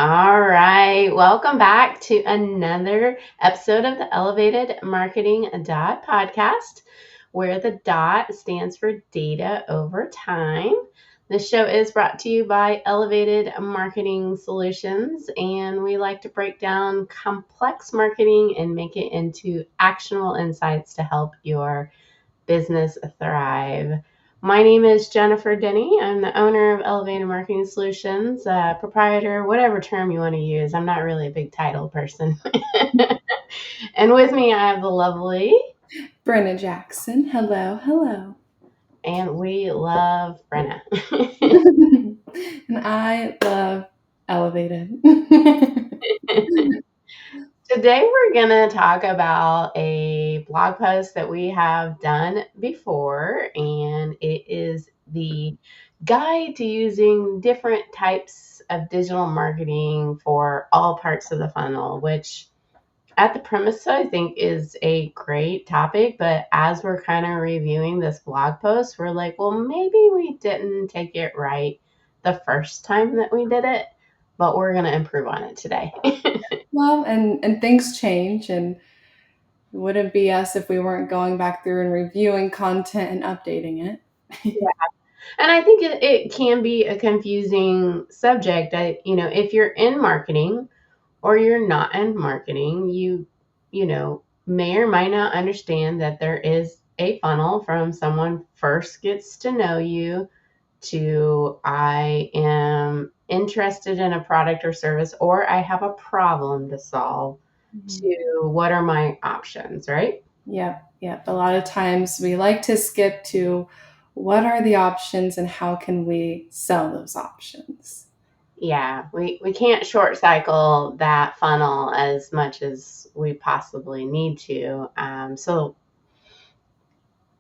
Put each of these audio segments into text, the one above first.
All right. Welcome back to another episode of the Elevated Marketing Dot podcast, where the dot stands for data over time. This show is brought to you by Elevated Marketing Solutions, and we like to break down complex marketing and make it into actionable insights to help your business thrive. My name is Jennifer Denny. I'm the owner of Elevated Marketing Solutions, proprietor, whatever term you want to use. I'm not really a big title person. And with me, I have the lovely, Brenna Jackson. Hello, hello. and we love Brenna. And I love Elevated. Today, we're going to talk about a blog post that we have done before, and it is the guide to using different types of digital marketing for all parts of the funnel, which at the premise, I think is a great topic. But as we're kind of reviewing this blog post, we're like, well, maybe we didn't take it right the first time that we did it, but we're going to improve on it today. Well, and things change, and it wouldn't be us if we weren't going back through and reviewing content and updating it. And I think it can be a confusing subject. If you're in marketing or you're not in marketing, you may or might not understand that there is a funnel from someone first gets to know you to I am interested in a product or service, or I have a problem to solve, to what are my options, right? Yep. A lot of times we like to skip to what are the options and how can we sell those options. Yeah, we can't short cycle that funnel as much as we possibly need to. So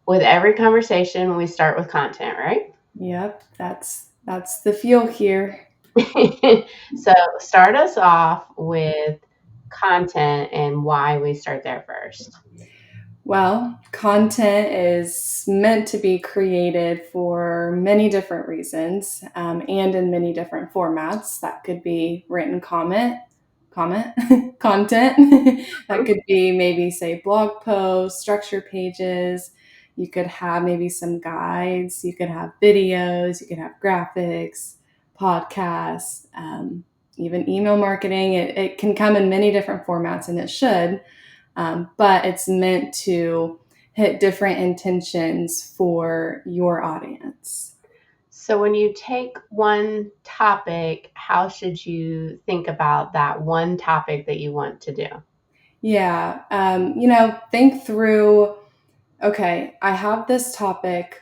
with every conversation, we start with content, right? Yep, that's the feel here. So start us off with content and why we start there first. Well, content is meant to be created for many different reasons and in many different formats. That could be written comment, content. That could be maybe, say, blog posts, structure pages. You could have maybe some guides. You could have videos. You could have graphics, podcasts, even email marketing. It can come in many different formats, and it should. But it's meant to hit different intentions for your audience. So when you take one topic, how should you think about that one topic that you want to do? Yeah, think through, okay, I have this topic.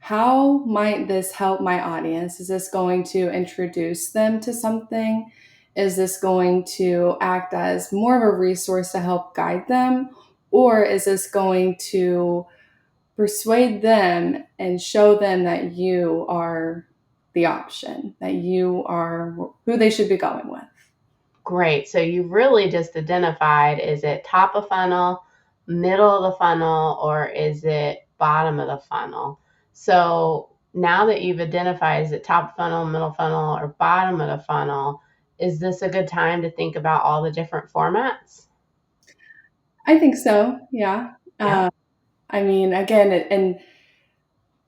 How might this help my audience? Is this going to introduce them to something? Is this going to act as more of a resource to help guide them? Or is this going to persuade them and show them that you are the option, that you are who they should be going with? Great. So you've really just identified, is it top of funnel, middle of the funnel, or is it bottom of the funnel? So now that you've identified, is it top funnel, middle funnel, or bottom of the funnel, is this a good time to think about all the different formats? I think so. Yeah. Yeah. I mean, again, and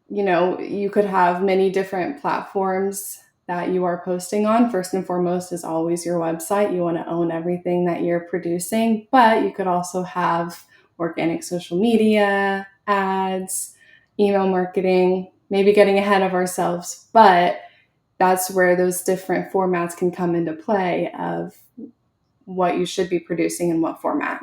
you could have many different platforms that you are posting on. First and foremost is always your website. You want to own everything that you're producing, but you could also have organic social media, ads, email marketing, maybe getting ahead of ourselves, but that's where those different formats can come into play of what you should be producing in what format.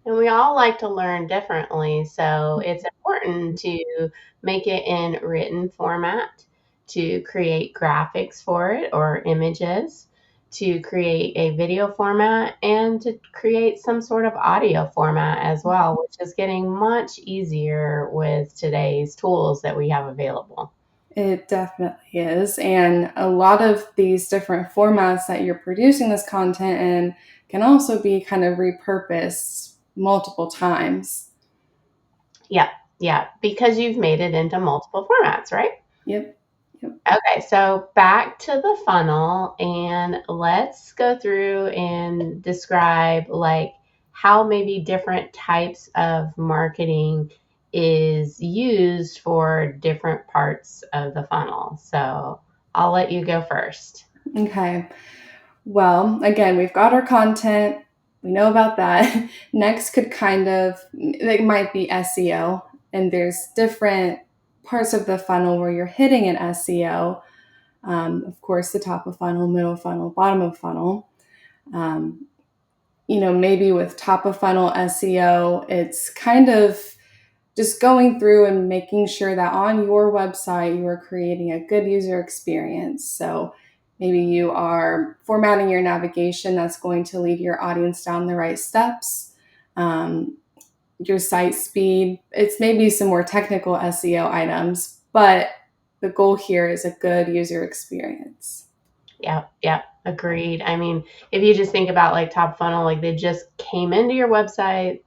And we all like to learn differently. So it's important to make it in written format, to create graphics for it or images, to create a video format, and to create some sort of audio format as well, which is getting much easier with today's tools that we have available. It definitely is. And a lot of these different formats that you're producing this content in can also be kind of repurposed multiple times. Yeah, yeah, because you've made it into multiple formats, right? Yep. Okay, so back to the funnel, and let's go through and describe like how maybe different types of marketing is used for different parts of the funnel. So I'll let you go first. Okay. Well, again, we've got our content. We know about that. Next could kind of, it might be SEO, and there's different parts of the funnel where you're hitting an SEO. Of course, the top of funnel, middle funnel, bottom of funnel. Um, maybe with top of funnel SEO, it's kind of just going through and making sure that on your website you are creating a good user experience. So maybe you are formatting your navigation that's going to lead your audience down the right steps. Your site speed, it's maybe some more technical SEO items, but the goal here is a good user experience. Yeah, agreed. I mean, if you just think about like top funnel, like they just came into your website,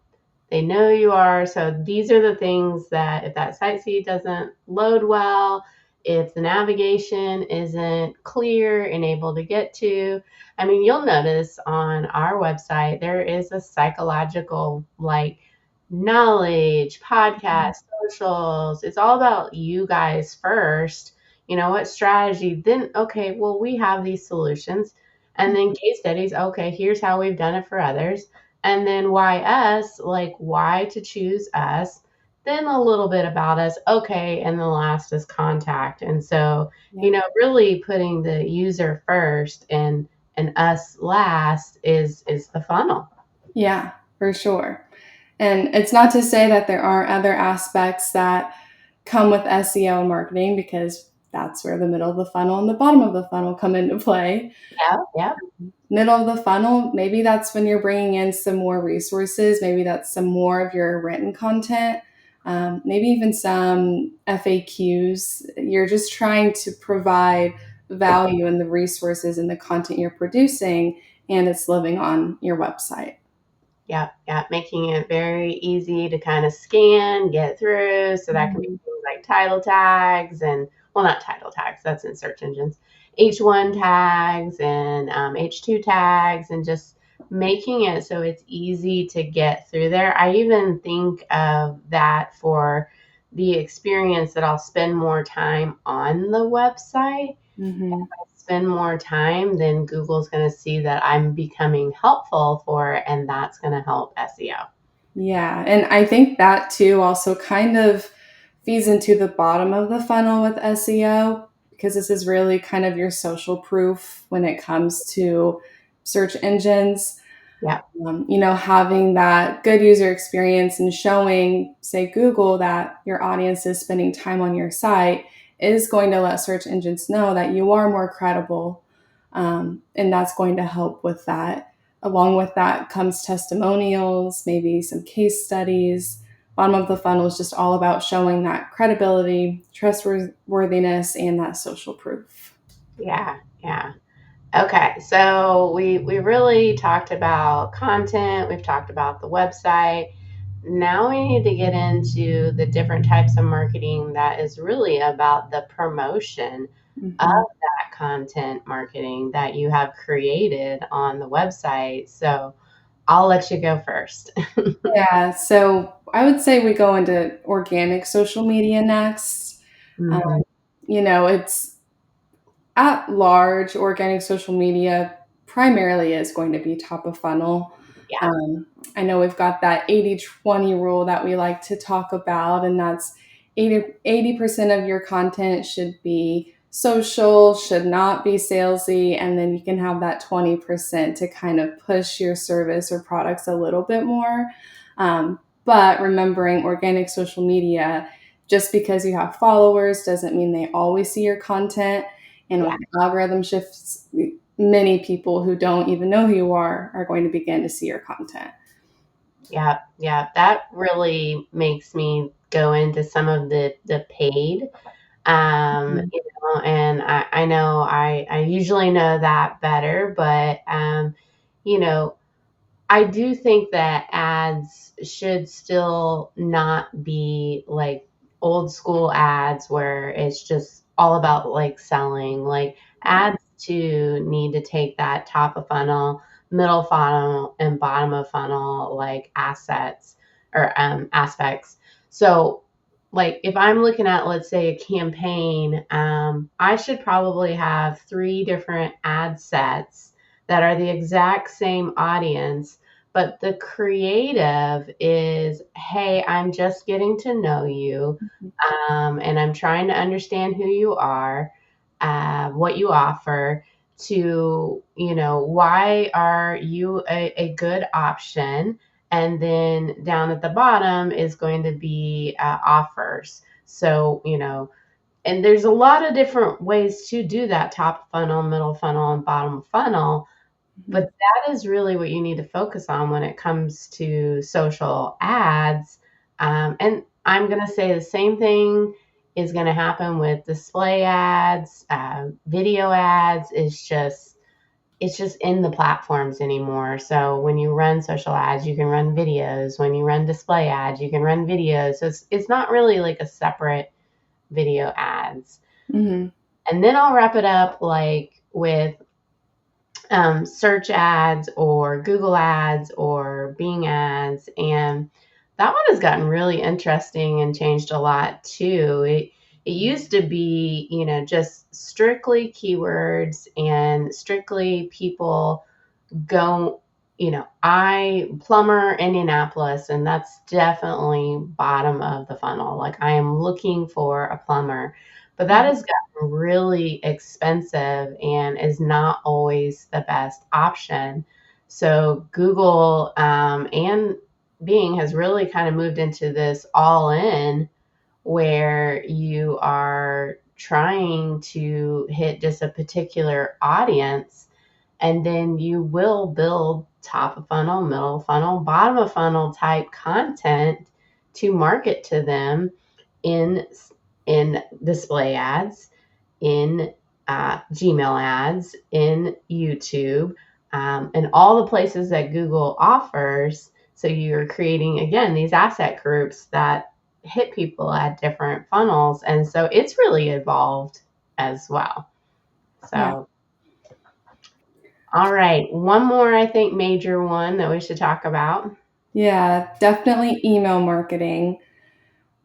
they know you are. So these are the things that if that site seed doesn't load well, if the navigation isn't clear and able to get to, I mean, you'll notice on our website, there is a psychological like knowledge, podcast, socials. It's all about you guys first. You know, what strategy? Then, okay, well, we have these solutions. And then case studies. Okay, here's how we've done it for others. And then why us, like why to choose us, then a little bit about us. Okay, and the last is contact. And so, Yeah. really putting the user first and us last is the funnel. Yeah, for sure. And it's not to say that there aren't other aspects that come with SEO and marketing, because that's where the middle of the funnel and the bottom of the funnel come into play. Yeah. Middle of the funnel, maybe that's when you're bringing in some more resources. Maybe that's some more of your written content, maybe even some FAQs. You're just trying to provide value in the resources and the content you're producing, and it's living on your website. Yeah, making it very easy to kind of scan, get through. So that can be Mhm. things like title tags and, well, not title tags, that's in search engines, H1 tags and H2 tags, and just making it so it's easy to get through there. I even think of that for the experience that I'll spend more time on the website, Mhm. spend more time, then Google's going to see that I'm becoming helpful for it, and that's going to help SEO. Yeah, and I think that too also kind of feeds into the bottom of the funnel with SEO, because this is really kind of your social proof when it comes to search engines. Yeah, Having that good user experience and showing, say, Google, that your audience is spending time on your site is going to let search engines know that you are more credible. And that's going to help with that. Along with that comes testimonials, maybe some case studies. Bottom of the funnel is just all about showing that credibility, trustworthiness, and that social proof. yeah. Okay, so we really talked about content, we've talked about the website. Now we need to get into the different types of marketing that is really about the promotion of Mhm. that content marketing that you have created on the website. So I'll let you go first. Yeah, so I would say we go into organic social media next. Um, Mhm. it's at large, organic social media primarily is going to be top of funnel. Yeah, Um, I know we've got that 80/20 rule that we like to talk about, and that's 80% of your content should be social, should not be salesy, and then you can have that 20% to kind of push your service or products a little bit more. But remembering organic social media, just because you have followers doesn't mean they always see your content. And yeah, with the algorithm shifts, many people who don't even know who you are going to begin to see your content. yeah. That really makes me go into some of the paid. Mhm. And I know I usually know that better, but you know, I do think that ads should still not be like old school ads where it's just all about like selling. Like ads to need to take that top of funnel, middle funnel, and bottom of funnel like assets or aspects. So like if I'm looking at, let's say, a campaign, I should probably have 3 different ad sets that are the exact same audience, but the creative is, hey, I'm just getting to know you, and I'm trying to understand who you are, what you offer, to, why are you a good option? And then down at the bottom is going to be offers. So, and there's a lot of different ways to do that: top funnel, middle funnel, and bottom funnel. But that is really what you need to focus on when it comes to social ads. And I'm going to say the same thing is going to happen with display ads, video ads. It's just in the platforms anymore. So when you run social ads, you can run videos. When you run display ads, you can run videos. So it's not really like a separate video ads. Mm-hmm. And then I'll wrap it up like with search ads or Google ads or Bing ads. And that one has gotten really interesting and changed a lot too. It used to be, just strictly keywords and strictly people go, I plumber Indianapolis, and that's definitely bottom of the funnel. Like I am looking for a plumber, but that has gotten really expensive and is not always the best option. So Google and Bing has really kind of moved into this all in, where you are trying to hit just a particular audience, and then you will build top of funnel, middle funnel, bottom of funnel type content to market to them in in display ads, in Gmail ads, in YouTube, and all the places that Google offers. So you're creating, again, these asset groups that hit people at different funnels. And so it's really evolved as well. So, Yeah. all right. One more, I think, major one that we should talk about. Yeah, definitely email marketing.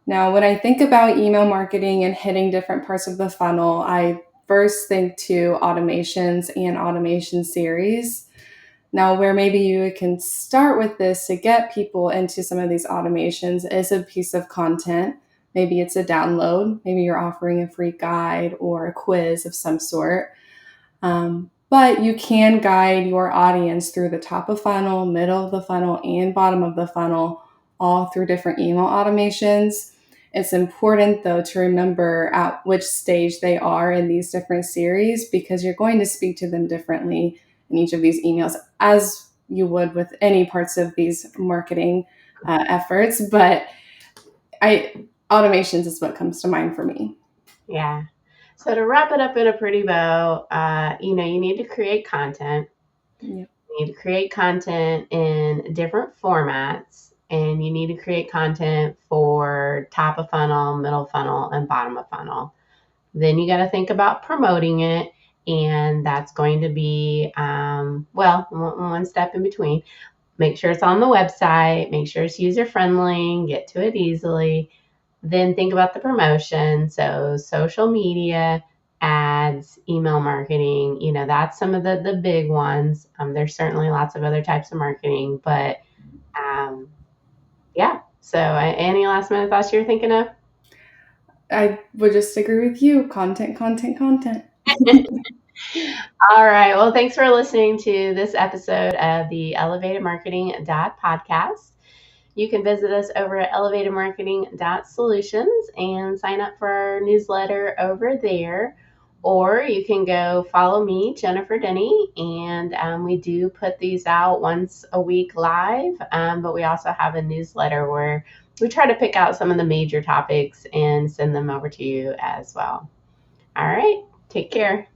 Now, when I think about email marketing and hitting different parts of the funnel, I first think to automations and automation series. Now, where maybe you can start with this to get people into some of these automations is a piece of content. Maybe it's a download. Maybe you're offering a free guide or a quiz of some sort. But you can guide your audience through the top of funnel, middle of the funnel, and bottom of the funnel, all through different email automations. It's important, though, to remember at which stage they are in these different series, because you're going to speak to them differently in each of these emails, as you would with any parts of these marketing efforts. But automations is what comes to mind for me. Yeah. So to wrap it up in a pretty bow, you need to create content. Yeah. You need to create content in different formats, and you need to create content for top of funnel, middle funnel, and bottom of funnel. Then you got to think about promoting it, and that's going to be, one step in between. Make sure it's on the website, make sure it's user friendly, get to it easily. Then think about the promotion. So social media, ads, email marketing, that's some of the big ones. There's certainly lots of other types of marketing, but yeah. So any last minute thoughts you're thinking of? I would just agree with you. Content, content, content. All right. Well, thanks for listening to this episode of the Elevated Marketing podcast. You can visit us over at elevatedmarketing.solutions and sign up for our newsletter over there. Or you can go follow me, Jennifer Denny, and we do put these out once a week live, but we also have a newsletter where we try to pick out some of the major topics and send them over to you as well. All right. Take care.